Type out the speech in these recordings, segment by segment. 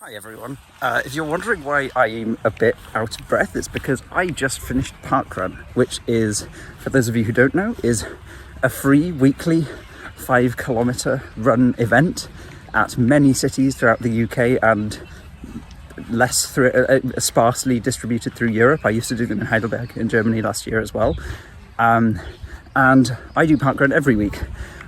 Hi everyone. If you're wondering why I'm a bit out of breath, it's because I just finished Parkrun, which is, for those of you who don't know, is a free weekly 5-kilometre run event at many cities throughout the UK and less sparsely distributed through Europe. I used to do them in Heidelberg in Germany last year as well. And I do Parkrun every week.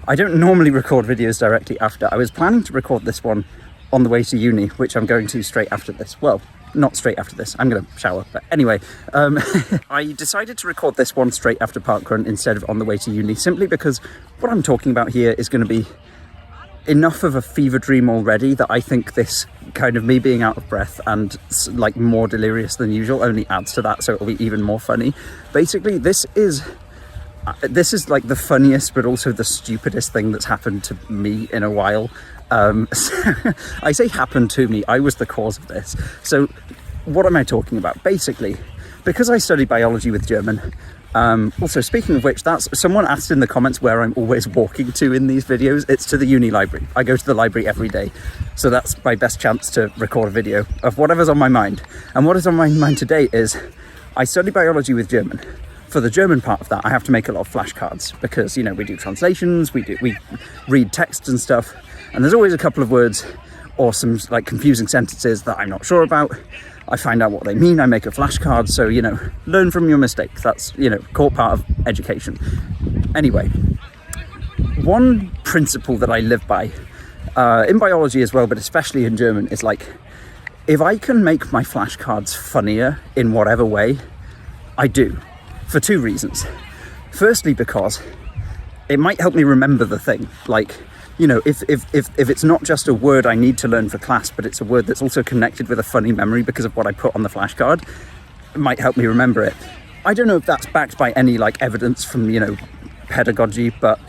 I don't normally record videos directly after. I was planning to record this one on the way to uni, which I'm going to straight after this. Well, not straight after this, I'm going to shower, but anyway, I decided to record this one straight after Parkrun instead of on the way to uni, simply because what I'm talking about here is going to be enough of a fever dream already that I think this kind of me being out of breath and like more delirious than usual only adds to that, so it'll be even more funny. Basically, this is like the funniest but also the stupidest thing that's happened to me in a while. So I say happened to me, I was the cause of this. So what am I talking about? Basically, because I study biology with German, also speaking of which, that's someone asked in the comments where I'm always walking to in these videos. It's to the uni library. I go to the library every day, so that's my best chance to record a video of whatever's on my mind. And what is on my mind today is I study biology with German. For the German part of that, I have to make a lot of flashcards because, you know, we do translations, we read texts and stuff, and there's always a couple of words or some like confusing sentences that I'm not sure about. I find out what they mean, I make a flashcard, so, you know, learn from your mistakes. That's, you know, core part of education. Anyway, one principle that I live by, in biology as well, but especially in German, is like, if I can make my flashcards funnier in whatever way, I do. For two reasons. Firstly, because it might help me remember the thing. Like, you know, if it's not just a word I need to learn for class, but it's a word that's also connected with a funny memory because of what I put on the flashcard, it might help me remember it. I don't know if that's backed by any like evidence from, you know, pedagogy, but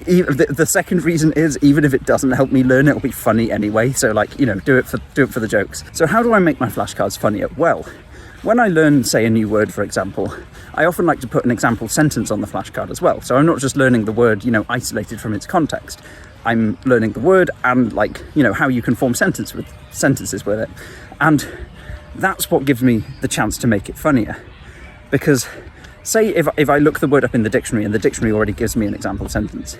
the second reason is, even if it doesn't help me learn, it'll be funny anyway. So, like, you know, do it for the jokes. So how do I make my flashcards funnier? Well, when I learn, say, a new word, for example, I often like to put an example sentence on the flashcard as well. So I'm not just learning the word, you know, isolated from its context. I'm learning the word and, like, you know, how you can form sentences with it. And that's what gives me the chance to make it funnier. Because, say, if I look the word up in the dictionary and the dictionary already gives me an example sentence,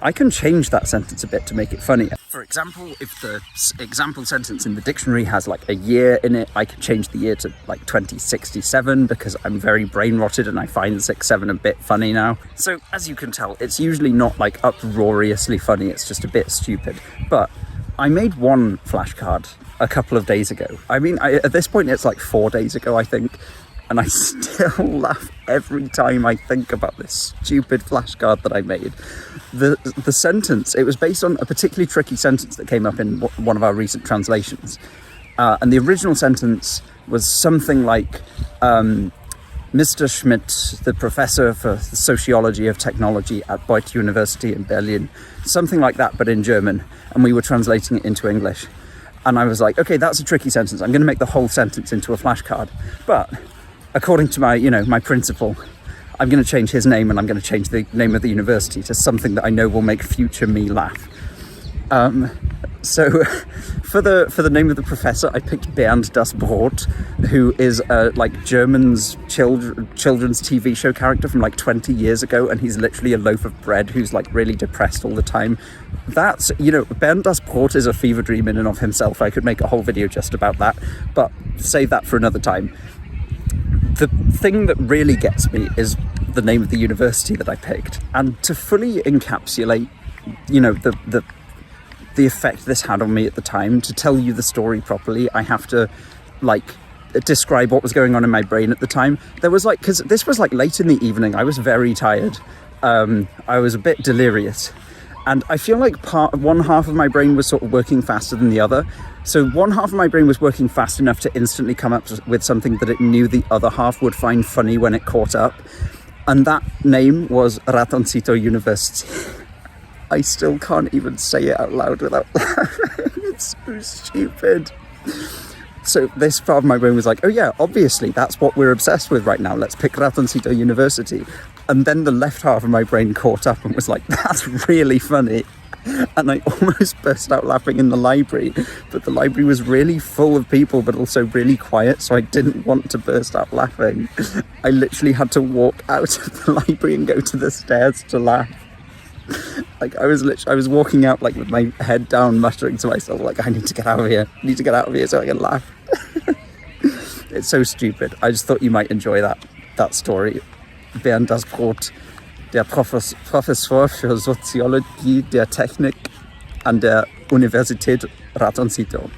I can change that sentence a bit to make it funnier. For example, if the example sentence in the dictionary has like a year in it, I can change the year to like 2067 because I'm very brain rotted and I find 67 a bit funny now. So as you can tell, it's usually not like uproariously funny, it's just a bit stupid. But I made one flashcard a couple of days ago. I mean, at this point it's like 4 days ago, I think. And I still laugh every time I think about this stupid flashcard that I made. The sentence, it was based on a particularly tricky sentence that came up in one of our recent translations. And the original sentence was something like, Mr. Schmidt, the professor for the sociology of technology at Beuth University in Berlin, something like that, but in German. And we were translating it into English. And I was like, okay, that's a tricky sentence. I'm going to make the whole sentence into a flashcard. But according to my, you know, my principal, I'm going to change his name and I'm going to change the name of the university to something that I know will make future me laugh. So for the name of the professor, I picked Bernd das Brot, who is like German's children's TV show character from like 20 years ago, and he's literally a loaf of bread who's like really depressed all the time. That's, you know, Bernd das Brot is a fever dream in and of himself. I could make a whole video just about that, but save that for another time. The thing that really gets me is the name of the university that I picked. And to fully encapsulate, you know, the effect this had on me at the time, to tell you the story properly, I have to, like, describe what was going on in my brain at the time. There was, like, because this was, like, late in the evening, I was very tired. I was a bit delirious. And I feel like one half of my brain was sort of working faster than the other. So one half of my brain was working fast enough to instantly come up with something that it knew the other half would find funny when it caught up. And that name was Ratoncito University. I still can't even say it out loud without laughing. It's so stupid. So this part of my brain was like, oh yeah, obviously that's what we're obsessed with right now. Let's pick Ratoncito University. And then the left half of my brain caught up and was like, that's really funny. and I almost burst out laughing in the library, but the library was really full of people but also really quiet, so I didn't want to burst out laughing. I literally had to walk out of the library and go to the stairs to laugh. Like I was walking out like with my head down, muttering to myself like, I need to get out of here, so I can laugh. It's so stupid. I just thought you might enjoy that story. Bernd das Brot, der Professor für Soziologie der Technik an der Universität Ratoncito.